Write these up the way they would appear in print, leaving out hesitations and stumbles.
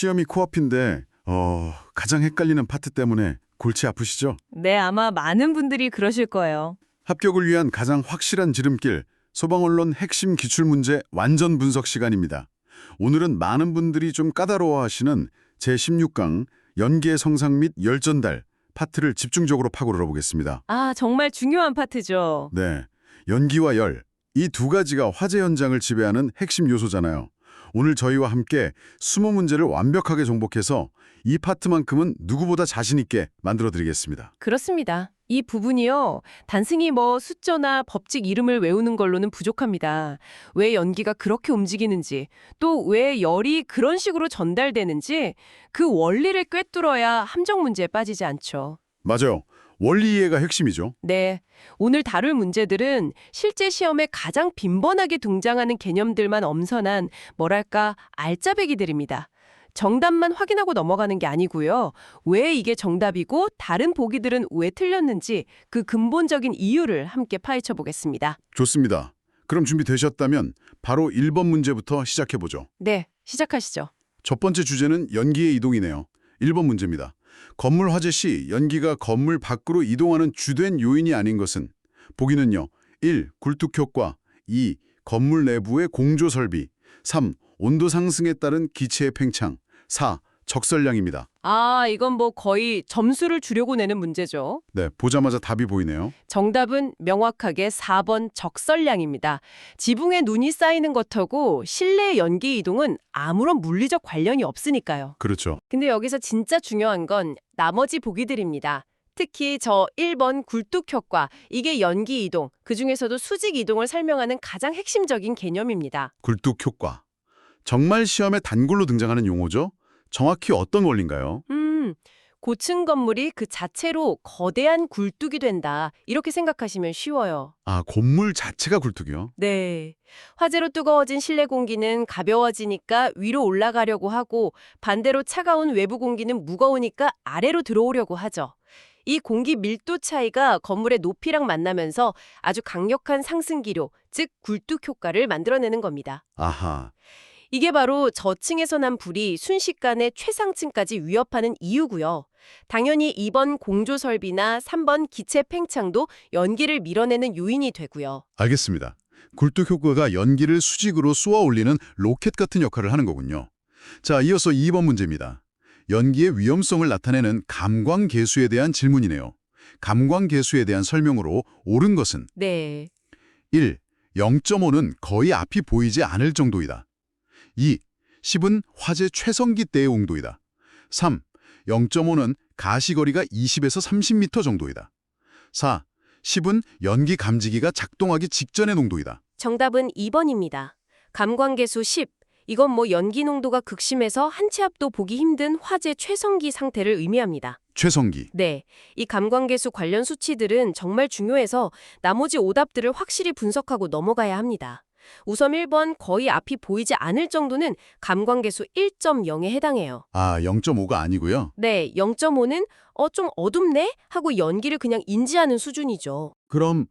시험이 코앞인데 가장 헷갈리는 파트 때문에 골치 아프시죠? 네, 아마 많은 분들이 그러실 거예요. 합격을 위한 가장 확실한 지름길, 소방언론 핵심 기출문제 완전 분석 시간입니다. 오늘은 많은 분들이 좀 까다로워하시는 제16강 연기의 성상 및 열전달 파트를 집중적으로 파고들어 보겠습니다. 아, 정말 중요한 파트죠. 네, 연기와 열, 이 두 가지가 화재 현장을 지배하는 핵심 요소잖아요. 오늘 저희와 함께 20문제를 완벽하게 정복해서 이 파트만큼은 누구보다 자신 있게 만들어드리겠습니다. 그렇습니다. 이 부분이요, 단순히 숫자나 법칙 이름을 외우는 걸로는 부족합니다. 왜 연기가 그렇게 움직이는지, 또 왜 열이 그런 식으로 전달되는지 그 원리를 꿰뚫어야 함정 문제에 빠지지 않죠. 맞아요. 원리 이해가 핵심이죠. 네, 오늘 다룰 문제들은 실제 시험에 가장 빈번하게 등장하는 개념들만 엄선한 알짜배기들입니다. 정답만 확인하고 넘어가는 게 아니고요. 왜 이게 정답이고 다른 보기들은 왜 틀렸는지 그 근본적인 이유를 함께 파헤쳐 보겠습니다. 좋습니다. 그럼 준비되셨다면 바로 1번 문제부터 시작해보죠. 네, 시작하시죠. 첫 번째 주제는 연기의 이동이네요. 1번 문제입니다. 건물 화재 시 연기가 건물 밖으로 이동하는 주된 요인이 아닌 것은 보기는요. 1. 굴뚝 효과 2. 건물 내부의 공조 설비 3. 온도 상승에 따른 기체의 팽창 4. 적설량입니다. 아, 이건 거의 점수를 주려고 내는 문제죠. 네, 보자마자 답이 보이네요. 정답은 명확하게 4번 적설량입니다. 지붕에 눈이 쌓이는 것하고 실내 연기 이동은 아무런 물리적 관련이 없으니까요. 그렇죠. 근데 여기서 진짜 중요한 건 나머지 보기들입니다. 특히 저 1번 굴뚝 효과, 이게 연기 이동, 그중에서도 수직 이동을 설명하는 가장 핵심적인 개념입니다. 굴뚝 효과. 정말 시험에 단골로 등장하는 용어죠? 정확히 어떤 원리인가요? 고층 건물이 그 자체로 거대한 굴뚝이 된다. 이렇게 생각하시면 쉬워요. 아, 건물 자체가 굴뚝이요? 네. 화재로 뜨거워진 실내 공기는 가벼워지니까 위로 올라가려고 하고 반대로 차가운 외부 공기는 무거우니까 아래로 들어오려고 하죠. 이 공기 밀도 차이가 건물의 높이랑 만나면서 아주 강력한 상승기류, 즉 굴뚝 효과를 만들어내는 겁니다. 아하. 이게 바로 저층에서 난 불이 순식간에 최상층까지 위협하는 이유고요. 당연히 2번 공조설비나 3번 기체 팽창도 연기를 밀어내는 요인이 되고요. 알겠습니다. 굴뚝 효과가 연기를 수직으로 쏘아 올리는 로켓 같은 역할을 하는 거군요. 자, 이어서 2번 문제입니다. 연기의 위험성을 나타내는 감광계수에 대한 질문이네요. 감광계수에 대한 설명으로 옳은 것은 네. 1. 0.5는 거의 앞이 보이지 않을 정도이다. 2. 10은 화재 최성기 때의 온도이다. 3. 0.5는 가시거리가 20에서 30m 정도이다. 4. 10은 연기 감지기가 작동하기 직전의 농도이다. 정답은 2번입니다. 감광계수 10. 이건 연기 농도가 극심해서 한 치 앞도 보기 힘든 화재 최성기 상태를 의미합니다. 최성기. 네, 이 감광계수 관련 수치들은 정말 중요해서 나머지 오답들을 확실히 분석하고 넘어가야 합니다. 우선 1번 거의 앞이 보이지 않을 정도는 감광계수 1.0에 해당해요. 아, 0.5가 아니고요. 네, 0.5는 좀 어둡네? 하고 연기를 그냥 인지하는 수준이죠. 그럼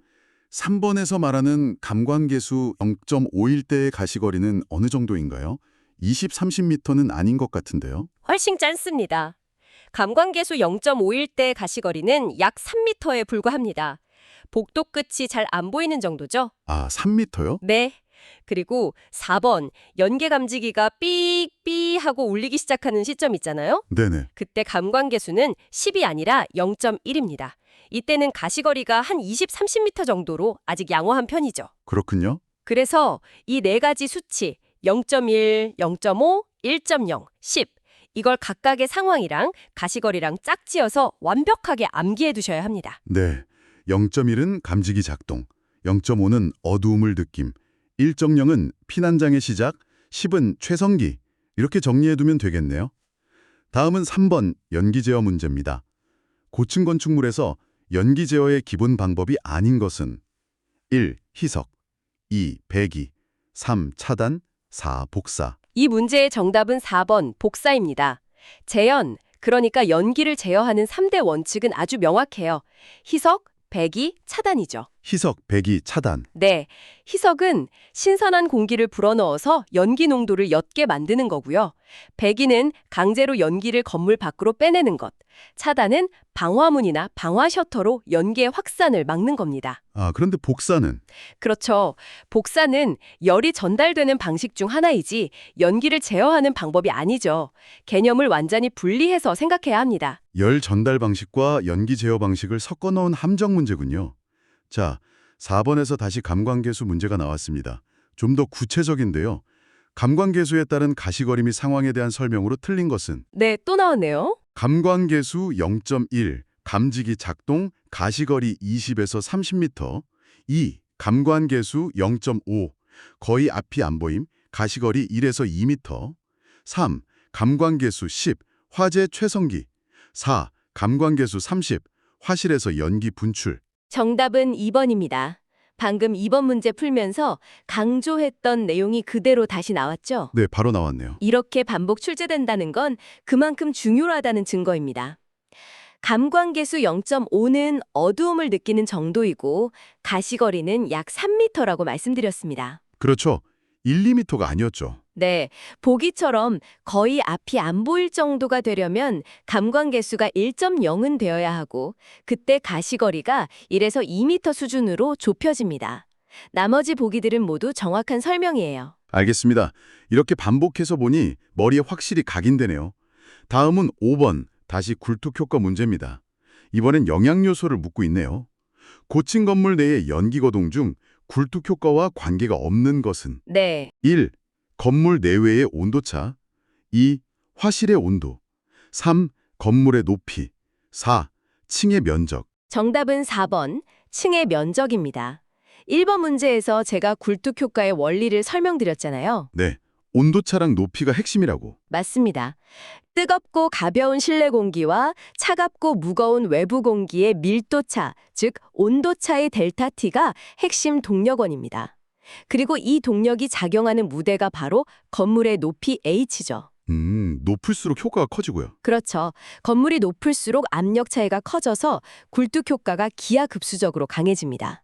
3번에서 말하는 감광계수 0.5일 때의 가시거리는 어느 정도인가요? 20, 30m는 아닌 것 같은데요. 훨씬 짧습니다. 감광계수 0.5일 때 가시거리는 약 3m에 불과합니다. 복도 끝이 잘 안 보이는 정도죠? 아, 3m요? 네. 그리고 4번, 연계 감지기가 삐삐 하고 울리기 시작하는 시점 있잖아요? 네네. 그때 감광계수는 10이 아니라 0.1입니다. 이때는 가시거리가 한 20, 30m 정도로 아직 양호한 편이죠. 그렇군요. 그래서 이 네 가지 수치 0.1, 0.5, 1.0, 10 이걸 각각의 상황이랑 가시거리랑 짝지어서 완벽하게 암기해 두셔야 합니다. 네. 0.1은 감지기 작동, 0.5는 어두움을 느낌, 1.0은 피난장의 시작, 10은 최성기. 이렇게 정리해두면 되겠네요. 다음은 3번 연기 제어 문제입니다. 고층 건축물에서 연기 제어의 기본 방법이 아닌 것은 1. 희석 2. 배기 3. 차단 4. 복사. 이 문제의 정답은 4번 복사입니다. 재연, 그러니까 연기를 제어하는 3대 원칙은 아주 명확해요. 희석, 배기, 차단이죠. 희석, 배기, 차단. 네, 희석은 신선한 공기를 불어넣어서 연기 농도를 옅게 만드는 거고요. 배기는 강제로 연기를 건물 밖으로 빼내는 것. 차단은 방화문이나 방화 셔터로 연기의 확산을 막는 겁니다. 아, 그런데 복사는? 그렇죠. 복사는 열이 전달되는 방식 중 하나이지 연기를 제어하는 방법이 아니죠. 개념을 완전히 분리해서 생각해야 합니다. 열 전달 방식과 연기 제어 방식을 섞어 넣은 함정 문제군요. 자, 4번에서 다시 감광계수 문제가 나왔습니다. 좀 더 구체적인데요. 감광계수에 따른 가시거리 및 상황에 대한 설명으로 틀린 것은 네, 또 나왔네요. 감광계수 0.1, 감지기 작동, 가시거리 20에서 30m. 2. 감광계수 0.5, 거의 앞이 안 보임, 가시거리 1에서 2m. 3. 감광계수 10, 화재 최성기. 4. 감광계수 30, 화실에서 연기 분출. 정답은 2번입니다. 방금 2번 문제 풀면서 강조했던 내용이 그대로 다시 나왔죠? 네, 바로 나왔네요. 이렇게 반복 출제된다는 건 그만큼 중요하다는 증거입니다. 감광계수 0.5는 어두움을 느끼는 정도이고 가시거리는 약 3m라고 말씀드렸습니다. 그렇죠. 1, 2m가 아니었죠. 네, 보기처럼 거의 앞이 안 보일 정도가 되려면 감광계수가 1.0은 되어야 하고 그때 가시거리가 1에서 2m 수준으로 좁혀집니다. 나머지 보기들은 모두 정확한 설명이에요. 알겠습니다. 이렇게 반복해서 보니 머리에 확실히 각인되네요. 다음은 5번, 다시 굴뚝효과 문제입니다. 이번엔 영향요소를 묻고 있네요. 고층 건물 내의 연기거동 중 굴뚝효과와 관계가 없는 것은 네, 1. 건물 내외의 온도차. 2. 화실의 온도. 3. 건물의 높이. 4. 층의 면적. 정답은 4번, 층의 면적입니다. 1번 문제에서 제가 굴뚝 효과의 원리를 설명드렸잖아요. 네, 온도차랑 높이가 핵심이라고. 맞습니다. 뜨겁고 가벼운 실내 공기와 차갑고 무거운 외부 공기의 밀도차, 즉 온도차의 델타 T가 핵심 동력원입니다. 그리고 이 동력이 작용하는 무대가 바로 건물의 높이 H죠. 높을수록 효과가 커지고요. 그렇죠. 건물이 높을수록 압력 차이가 커져서 굴뚝 효과가 기하급수적으로 강해집니다.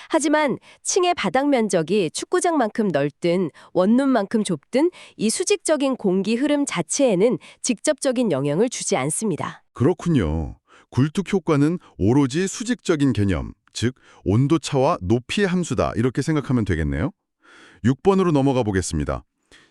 하지만 층의 바닥 면적이 축구장만큼 넓든 원룸만큼 좁든 이 수직적인 공기 흐름 자체에는 직접적인 영향을 주지 않습니다. 그렇군요. 굴뚝 효과는 오로지 수직적인 개념, 즉 온도차와 높이의 함수다 이렇게 생각하면 되겠네요. 6번으로 넘어가 보겠습니다.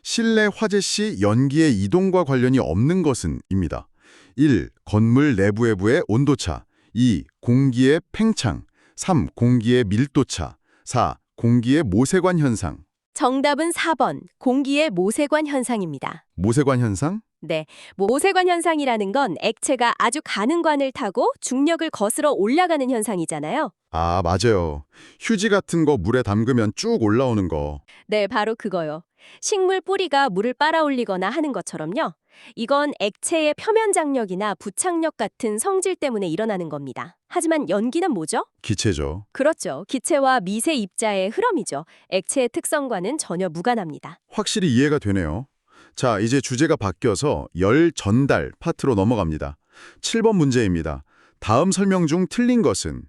실내 화재 시 연기의 이동과 관련이 없는 것은 입니다. 1. 건물 내부 외부의 온도차. 2. 공기의 팽창. 3. 공기의 밀도차. 4. 공기의 모세관 현상. 정답은 4번, 공기의 모세관 현상입니다. 모세관 현상? 네, 모세관 현상이라는 건 액체가 아주 가는 관을 타고 중력을 거스러 올라가는 현상이잖아요. 아, 맞아요. 휴지 같은 거 물에 담그면 쭉 올라오는 거. 네, 바로 그거요. 식물 뿌리가 물을 빨아올리거나 하는 것처럼요. 이건 액체의 표면 장력이나 부착력 같은 성질 때문에 일어나는 겁니다. 하지만 연기는 뭐죠? 기체죠. 그렇죠. 기체와 미세 입자의 흐름이죠. 액체의 특성과는 전혀 무관합니다. 확실히 이해가 되네요. 자, 이제 주제가 바뀌어서 열 전달 파트로 넘어갑니다. 7번 문제입니다. 다음 설명 중 틀린 것은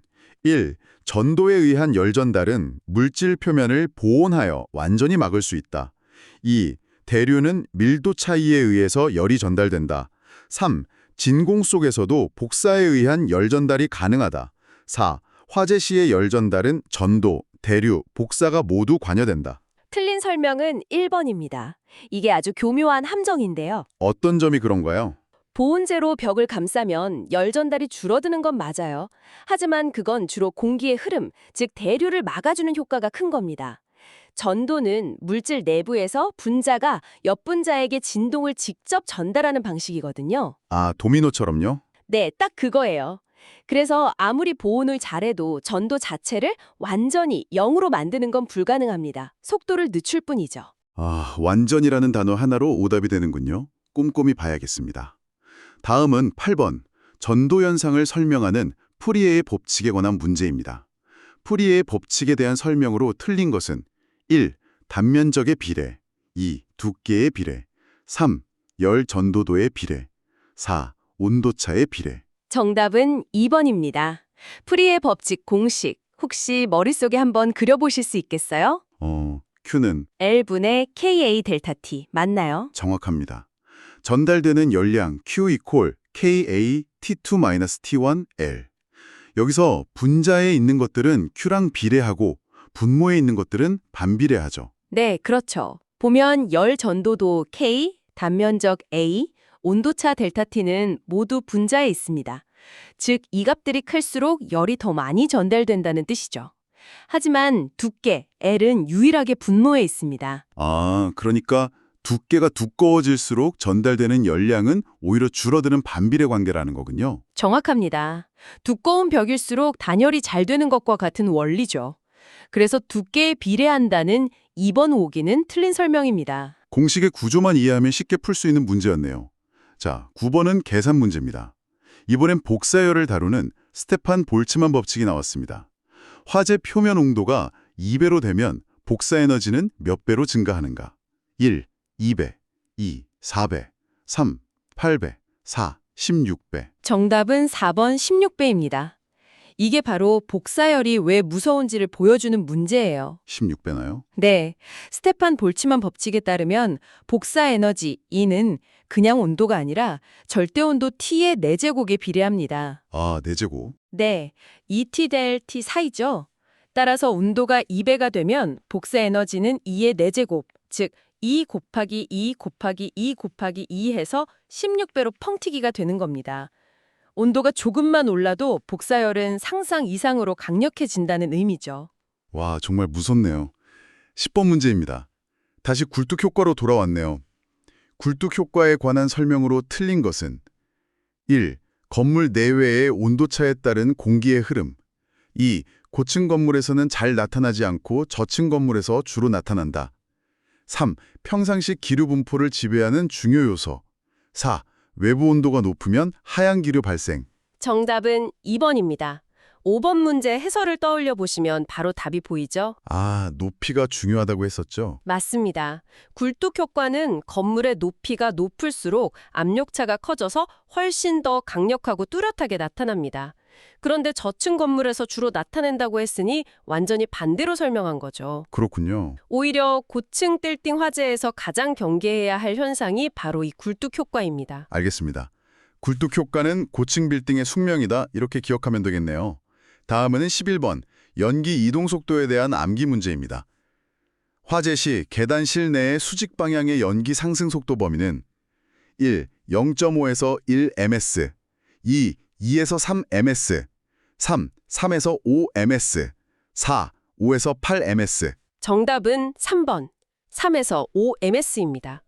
1. 전도에 의한 열 전달은 물질 표면을 보온하여 완전히 막을 수 있다. 2. 대류는 밀도 차이에 의해서 열이 전달된다. 3. 진공 속에서도 복사에 의한 열 전달이 가능하다. 4. 화재 시의 열 전달은 전도, 대류, 복사가 모두 관여된다. 틀린 설명은 1번입니다. 이게 아주 교묘한 함정인데요. 어떤 점이 그런가요? 보온재로 벽을 감싸면 열 전달이 줄어드는 건 맞아요. 하지만 그건 주로 공기의 흐름, 즉 대류를 막아주는 효과가 큰 겁니다. 전도는 물질 내부에서 분자가 옆분자에게 진동을 직접 전달하는 방식이거든요. 아, 도미노처럼요? 네, 딱 그거예요. 그래서 아무리 보온을 잘해도 전도 자체를 완전히 0으로 만드는 건 불가능합니다. 속도를 늦출 뿐이죠. 아, 완전이라는 단어 하나로 오답이 되는군요. 꼼꼼히 봐야겠습니다. 다음은 8번, 전도 현상을 설명하는 푸리에의 법칙에 관한 문제입니다. 푸리에의 법칙에 대한 설명으로 틀린 것은 1. 단면적의 비례. 2. 두께의 비례. 3. 열 전도도의 비례. 4. 온도차의 비례. 정답은 2번입니다. 프리의 법칙 공식, 혹시 머릿속에 한번 그려보실 수 있겠어요? Q는 L분의 KA 델타 T 맞나요? 정확합니다. 전달되는 열량 Q 이퀄 KA T2-T1L. 여기서 분자에 있는 것들은 Q랑 비례하고 분모에 있는 것들은 반비례하죠. 네, 그렇죠. 보면 열 전도도 K, 단면적 A, 온도차 델타 T는 모두 분자에 있습니다. 즉, 이 값들이 클수록 열이 더 많이 전달된다는 뜻이죠. 하지만 두께, L은 유일하게 분모에 있습니다. 그러니까 두께가 두꺼워질수록 전달되는 열량은 오히려 줄어드는 반비례 관계라는 거군요. 정확합니다. 두꺼운 벽일수록 단열이 잘 되는 것과 같은 원리죠. 그래서 두께에 비례한다는 2번 오기는 틀린 설명입니다. 공식의 구조만 이해하면 쉽게 풀 수 있는 문제였네요. 자, 9번은 계산 문제입니다. 이번엔 복사열을 다루는 스테판 볼츠만 법칙이 나왔습니다. 화재 표면 온도가 2배로 되면 복사 에너지는 몇 배로 증가하는가? 1, 2배, 2, 4배, 3, 8배, 4, 16배. 정답은 4번 16배입니다. 이게 바로 복사열이 왜 무서운지를 보여주는 문제예요. 16배나요? 네, 스테판 볼츠만 법칙에 따르면 복사 에너지 E는 그냥 온도가 아니라 절대 온도 T의 4제곱에 비례합니다. 4제곱. 네, ET 대 T 사이죠. 따라서 온도가 2배가 되면 복사 에너지는 2의 4제곱, 즉 2 곱하기 2 곱하기 2 곱하기 2 해서 16배로 펑튀기가 되는 겁니다. 온도가 조금만 올라도 복사열은 상상 이상으로 강력해진다는 의미죠. 와, 정말 무섭네요. 10번 문제입니다. 다시 굴뚝 효과로 돌아왔네요. 굴뚝 효과에 관한 설명으로 틀린 것은 1. 건물 내외의 온도차에 따른 공기의 흐름. 2. 고층 건물에서는 잘 나타나지 않고 저층 건물에서 주로 나타난다. 3. 평상시 기류 분포를 지배하는 중요 요소. 4. 외부 온도가 높으면 하얀 기류 발생. 정답은 2번입니다. 5번 문제 해설을 떠올려 보시면 바로 답이 보이죠? 높이가 중요하다고 했었죠? 맞습니다. 굴뚝 효과는 건물의 높이가 높을수록 압력차가 커져서 훨씬 더 강력하고 뚜렷하게 나타납니다. 그런데 저층 건물에서 주로 나타낸다고 했으니 완전히 반대로 설명한 거죠. 그렇군요. 오히려 고층 빌딩 화재에서 가장 경계해야 할 현상이 바로 이 굴뚝 효과입니다. 알겠습니다. 굴뚝 효과는 고층 빌딩의 숙명이다, 이렇게 기억하면 되겠네요. 다음은 11번, 연기 이동 속도에 대한 암기 문제입니다. 화재 시 계단 실내의 수직 방향의 연기 상승 속도 범위는 1. 0.5에서 1ms, 2. 2에서 3ms, 3. 3에서 5ms, 4. 5에서 8ms. 정답은 3번, 3에서 5ms입니다.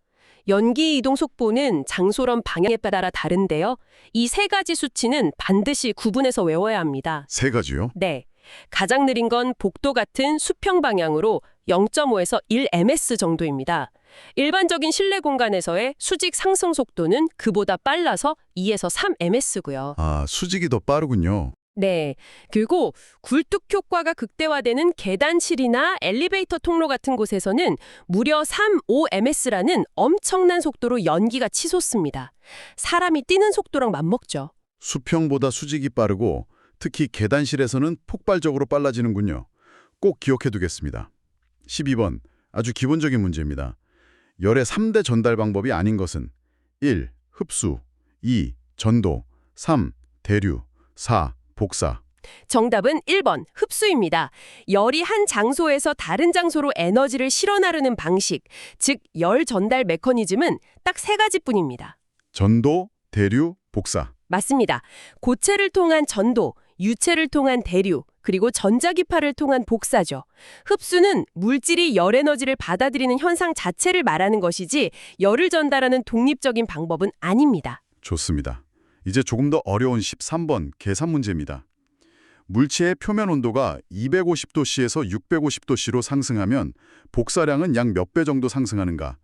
연기 이동 속도는 장소런 방향에 따라 다른데요. 이 세 가지 수치는 반드시 구분해서 외워야 합니다. 세 가지요? 네. 가장 느린 건 복도 같은 수평 방향으로 0.5에서 1ms 정도입니다. 일반적인 실내 공간에서의 수직 상승 속도는 그보다 빨라서 2에서 3ms고요. 수직이 더 빠르군요. 네. 그리고 굴뚝 효과가 극대화되는 계단실이나 엘리베이터 통로 같은 곳에서는 무려 3-5ms라는 엄청난 속도로 연기가 치솟습니다. 사람이 뛰는 속도랑 맞먹죠. 수평보다 수직이 빠르고 특히 계단실에서는 폭발적으로 빨라지는군요. 꼭 기억해두겠습니다. 12번, 아주 기본적인 문제입니다. 열의 3대 전달 방법이 아닌 것은 1. 흡수, 2. 전도, 3. 대류, 4. 복사. 정답은 1번, 흡수입니다. 열이 한 장소에서 다른 장소로 에너지를 실어 나르는 방식, 즉 열 전달 메커니즘은 딱 세 가지뿐입니다. 전도, 대류, 복사. 맞습니다. 고체를 통한 전도, 유체를 통한 대류, 그리고 전자기파를 통한 복사죠. 흡수는 물질이 열 에너지를 받아들이는 현상 자체를 말하는 것이지 열을 전달하는 독립적인 방법은 아닙니다. 좋습니다. 이제 조금 더 어려운 13번 계산 문제입니다. 물체의 표면 온도가 250도씨에서 650도씨로 상승하면 복사량은 약 몇 배 정도 상승하는가?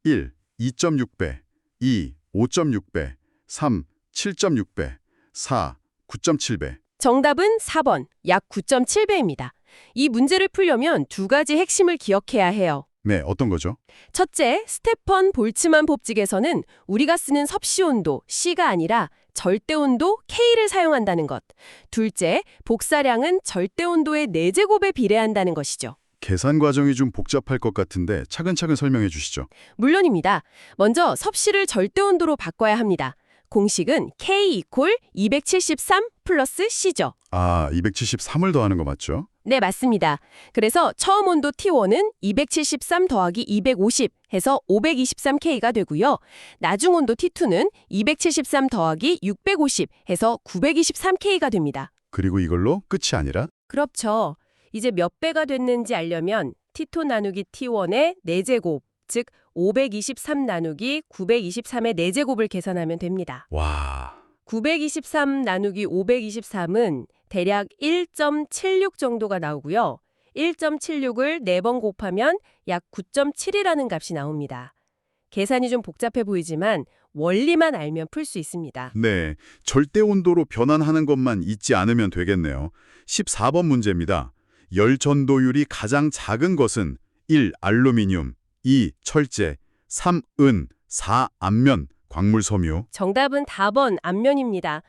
1. 2.6배, 2. 5.6배, 3. 7.6배, 4. 9.7배. 정답은 4번, 약 9.7배입니다. 이 문제를 풀려면 두 가지 핵심을 기억해야 해요. 네, 어떤 거죠? 첫째, 스테판 볼츠만 법칙에서는 우리가 쓰는 섭씨 온도, C가 아니라 절대온도 K를 사용한다는 것. 둘째, 복사량은 절대온도의 4제곱에 비례한다는 것이죠. 계산 과정이 좀 복잡할 것 같은데 차근차근 설명해 주시죠. 물론입니다. 먼저 섭씨를 절대온도로 바꿔야 합니다. 공식은 K 이퀄 273 플러스 C죠. 아, 273을 더하는 거 맞죠? 네, 맞습니다. 그래서 처음 온도 T1은 273 더하기 250 해서 523K가 되고요. 나중 온도 T2는 273 더하기 650 해서 923K가 됩니다. 그리고 이걸로 끝이 아니라 그렇죠. 이제 몇 배가 됐는지 알려면 T2 나누기 T1의 4제곱, 즉 523 나누기 923의 4제곱을 계산하면 됩니다. 와, 923 나누기 523은 대략 1.76 정도가 나오고요. 1.76을 4번 곱하면 약 9.7이라는 값이 나옵니다. 계산이 좀 복잡해 보이지만 원리만 알면 풀 수 있습니다. 네, 절대 온도로 변환하는 것만 잊지 않으면 되겠네요. 14번 문제입니다. 열 전도율이 가장 작은 것은 1. 알루미늄, 2. 철제, 3. 은, 4. 안면, 광물 섬유. 정답은 4번 안면입니다.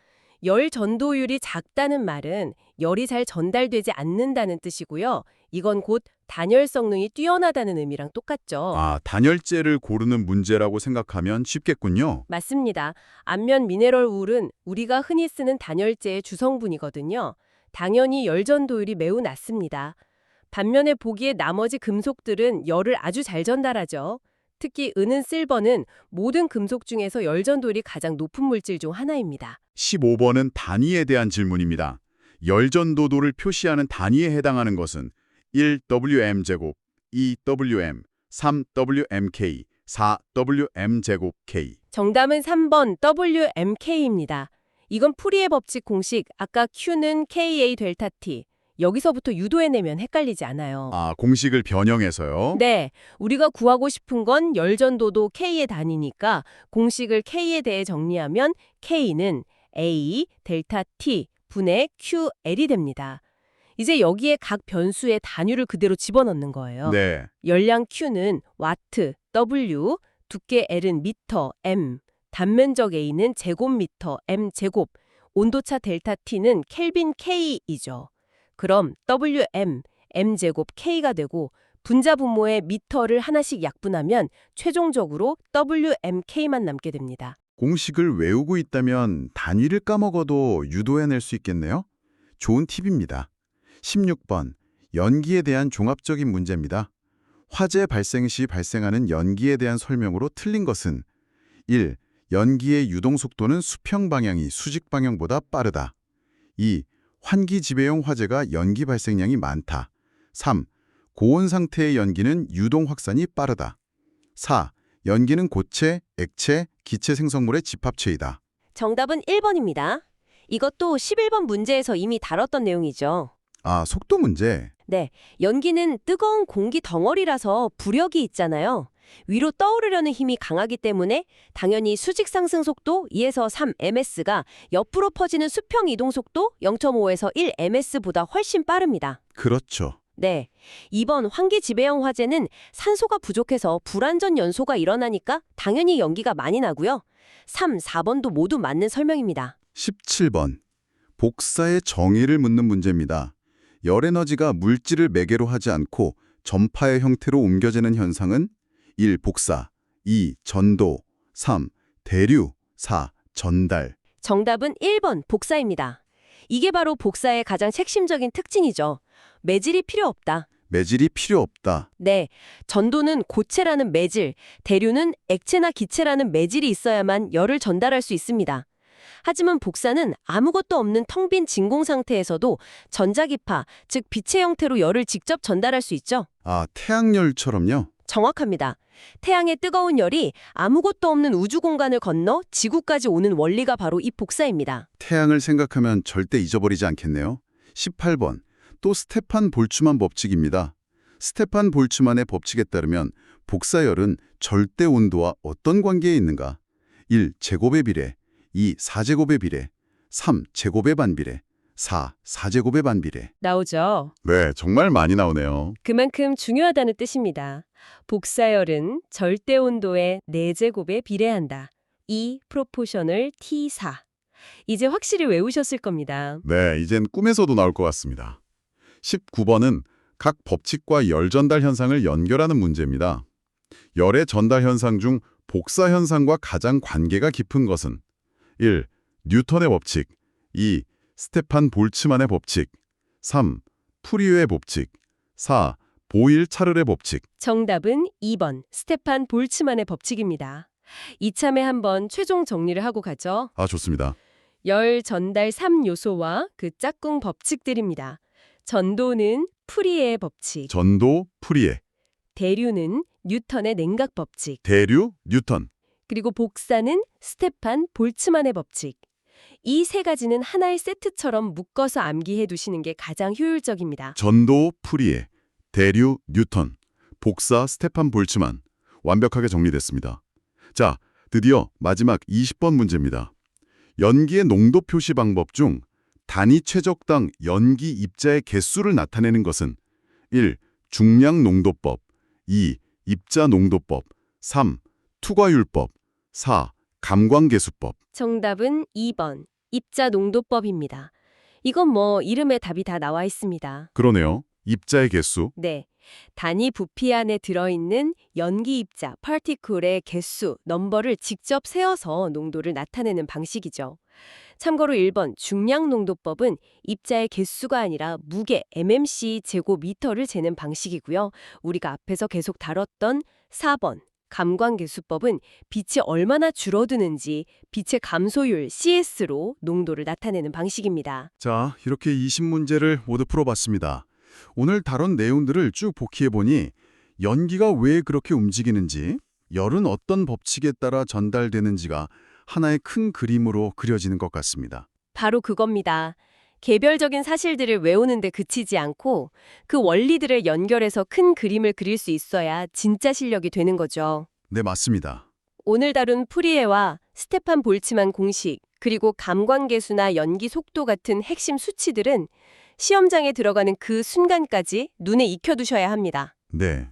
열 전도율이 작다는 말은 열이 잘 전달되지 않는다는 뜻이고요. 이건 곧 단열 성능이 뛰어나다는 의미랑 똑같죠. 아, 단열재를 고르는 문제라고 생각하면 쉽겠군요. 맞습니다. 안면 미네럴 우울은 우리가 흔히 쓰는 단열재의 주성분이거든요. 당연히 열 전도율이 매우 낮습니다. 반면에 보기에 나머지 금속들은 열을 아주 잘 전달하죠. 특히 은은 실버는 모든 금속 중에서 열 전도율이 가장 높은 물질 중 하나입니다. 15번은 단위에 대한 질문입니다. 열 전도도를 표시하는 단위에 해당하는 것은 1Wm제곱, 2Wm, 3Wmk, 4Wm제곱 K. 정답은 3번 WMK입니다. 이건 풀이의 법칙 공식, 아까 Q는 KA 델타 T. 여기서부터 유도해내면 헷갈리지 않아요. 아, 공식을 변형해서요? 네, 우리가 구하고 싶은 건 열전도도 K의 단위니까 공식을 K에 대해 정리하면 K는 A 델타 T 분의 QL이 됩니다. 이제 여기에 각 변수의 단위를 그대로 집어넣는 거예요. 네. 열량 Q는 와트, W, 두께 L은 미터, M, 단면적 A는 제곱미터, M 제곱, 온도차 델타 T는 켈빈 K이죠. 그럼 WM, M제곱 K가 되고 분자 분모의 미터를 하나씩 약분하면 최종적으로 WMK만 남게 됩니다. 공식을 외우고 있다면 단위를 까먹어도 유도해낼 수 있겠네요? 좋은 팁입니다. 16번, 연기에 대한 종합적인 문제입니다. 화재 발생 시 발생하는 연기에 대한 설명으로 틀린 것은 1. 연기의 유동 속도는 수평 방향이 수직 방향보다 빠르다. 2. 환기 지배용 화재가 연기 발생량이 많다. 3. 고온 상태의 연기는 유동 확산이 빠르다. 4. 연기는 고체, 액체, 기체 생성물의 집합체이다. 정답은 1번입니다. 이것도 11번 문제에서 이미 다뤘던 내용이죠. 아, 속도 문제. 네, 연기는 뜨거운 공기 덩어리라서 부력이 있잖아요. 위로 떠오르려는 힘이 강하기 때문에 당연히 수직 상승 속도 2에서 3ms가 옆으로 퍼지는 수평 이동 속도 0.5에서 1ms보다 훨씬 빠릅니다. 그렇죠. 네, 2번 환기 지배형 화재는 산소가 부족해서 불완전 연소가 일어나니까 당연히 연기가 많이 나고요. 3, 4번도 모두 맞는 설명입니다. 17번. 복사의 정의를 묻는 문제입니다. 열 에너지가 물질을 매개로 하지 않고 전파의 형태로 옮겨지는 현상은 1. 복사, 2. 전도, 3. 대류, 4. 전달. 정답은 1번 복사입니다. 이게 바로 복사의 가장 핵심적인 특징이죠. 매질이 필요 없다. 매질이 필요 없다. 네, 전도는 고체라는 매질, 대류는 액체나 기체라는 매질이 있어야만 열을 전달할 수 있습니다. 하지만 복사는 아무것도 없는 텅 빈 진공 상태에서도 전자기파, 즉 빛의 형태로 열을 직접 전달할 수 있죠. 아, 태양열처럼요? 정확합니다. 태양의 뜨거운 열이 아무것도 없는 우주 공간을 건너 지구까지 오는 원리가 바로 이 복사입니다. 태양을 생각하면 절대 잊어버리지 않겠네요. 18번. 또 스테판 볼츠만 법칙입니다. 스테판 볼츠만의 법칙에 따르면 복사열은 절대 온도와 어떤 관계에 있는가? 1. 제곱의 비례, 2. 4제곱의 비례, 3. 제곱의 반비례, 4. 4제곱의 반비례. 나오죠. 네, 정말 많이 나오네요. 그만큼 중요하다는 뜻입니다. 복사열은 절대 온도의 4제곱에 비례한다. 이 프로포셔널 T4. 이제 확실히 외우셨을 겁니다. 네, 이젠 꿈에서도 나올 것 같습니다. 19번은 각 법칙과 열 전달 현상을 연결하는 문제입니다. 열의 전달 현상 중 복사 현상과 가장 관계가 깊은 것은 1. 뉴턴의 법칙 2. 스테판 볼츠만의 법칙 3. 푸리에의 법칙 4. 보일-차르르의 법칙. 정답은 2번 스테판 볼츠만의 법칙입니다. 이참에 한번 최종 정리를 하고 가죠. 아, 좋습니다. 열 전달 3요소와 그 짝꿍 법칙들입니다. 전도는 프리에의 법칙, 전도, 푸리에, 대류는 뉴턴의 냉각 법칙, 대류, 뉴턴. 그리고 복사는 스테판 볼츠만의 법칙. 이 세 가지는 하나의 세트처럼 묶어서 암기해 두시는 게 가장 효율적입니다. 전도, 푸리에, 대류, 뉴턴, 복사, 스테판 볼츠만. 완벽하게 정리됐습니다. 자, 드디어 마지막 20번 문제입니다. 연기의 농도 표시 방법 중 단위 최적당 연기 입자의 개수를 나타내는 것은 1. 중량 농도법 2. 입자 농도법 3. 투과율법 4. 감광계수법. 정답은 2번 입자 농도법입니다. 이건 뭐 이름에 답이 다 나와 있습니다. 그러네요. 입자의 개수. 네. 단위 부피 안에 들어있는 연기 입자, 파티클의 개수, 넘버를 직접 세어서 농도를 나타내는 방식이죠. 참고로 1번 중량 농도법은 입자의 개수가 아니라 무게, mmc 제곱미터를 재는 방식이고요. 우리가 앞에서 계속 다뤘던 4번 감광계수법은 빛이 얼마나 줄어드는지 빛의 감소율 CS로 농도를 나타내는 방식입니다. 자, 이렇게 20문제를 모두 풀어봤습니다. 오늘 다룬 내용들을 쭉 복기해보니 연기가 왜 그렇게 움직이는지, 열은 어떤 법칙에 따라 전달되는지가 하나의 큰 그림으로 그려지는 것 같습니다. 바로 그겁니다. 개별적인 사실들을 외우는데 그치지 않고 그 원리들을 연결해서 큰 그림을 그릴 수 있어야 진짜 실력이 되는 거죠. 네, 맞습니다. 오늘 다룬 프리에와 스테판 볼츠만 공식, 그리고 감광계수나 연기 속도 같은 핵심 수치들은 시험장에 들어가는 그 순간까지 눈에 익혀두셔야 합니다. 네.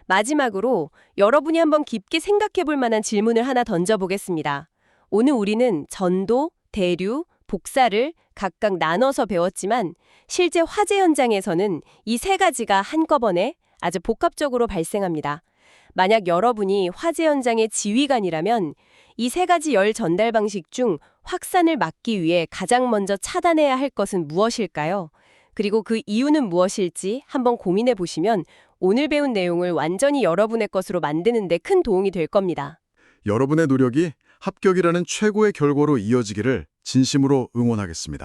마지막으로 여러분이 한번 깊게 생각해 볼 만한 질문을 하나 던져보겠습니다. 오늘 우리는 전도, 대류, 복사를 각각 나눠서 배웠지만 실제 화재 현장에서는 이 세 가지가 한꺼번에 아주 복합적으로 발생합니다. 만약 여러분이 화재 현장의 지휘관이라면 이 세 가지 열 전달 방식 중 확산을 막기 위해 가장 먼저 차단해야 할 것은 무엇일까요? 그리고 그 이유는 무엇일지 한번 고민해 보시면 오늘 배운 내용을 완전히 여러분의 것으로 만드는 데 큰 도움이 될 겁니다. 여러분의 노력이 합격이라는 최고의 결과로 이어지기를 진심으로 응원하겠습니다.